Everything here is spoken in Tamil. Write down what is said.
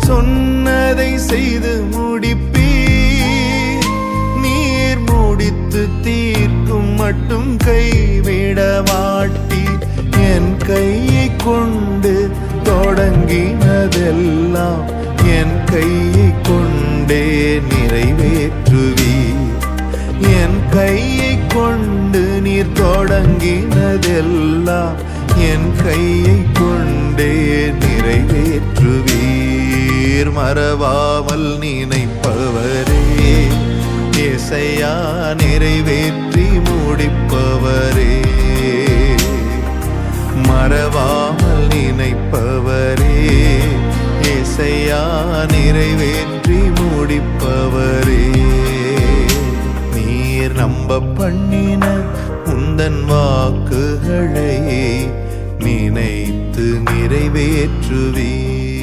சொன்னதை செய்து முடிப்பீர். நீர் முடித்து தீர்க்கும் மட்டும் கைவிட மாட்டீர். என் கையை கொண்டு தொடங்கினதெல்லாம் என் கையை கொண்டே நிறைவேற்றுவீர். என் கையை கொண்டு நீர் தொடங்கினதெல்லாம் என் கையை கொண்டே நிறைவேற்றுவீர். மறவாமல் நினைப்பவரே, ஏசையா நிறைவேற்றி முடிப்பவரே. மறவாமல் நினைப்பவரே, ஏசையா நிறைவேற்றி முடிப்பவரே. நீர் நம்ப பண்ணின உந்தன் வாக்குகளை நினைத்து நிறைவேற்றுவீர்.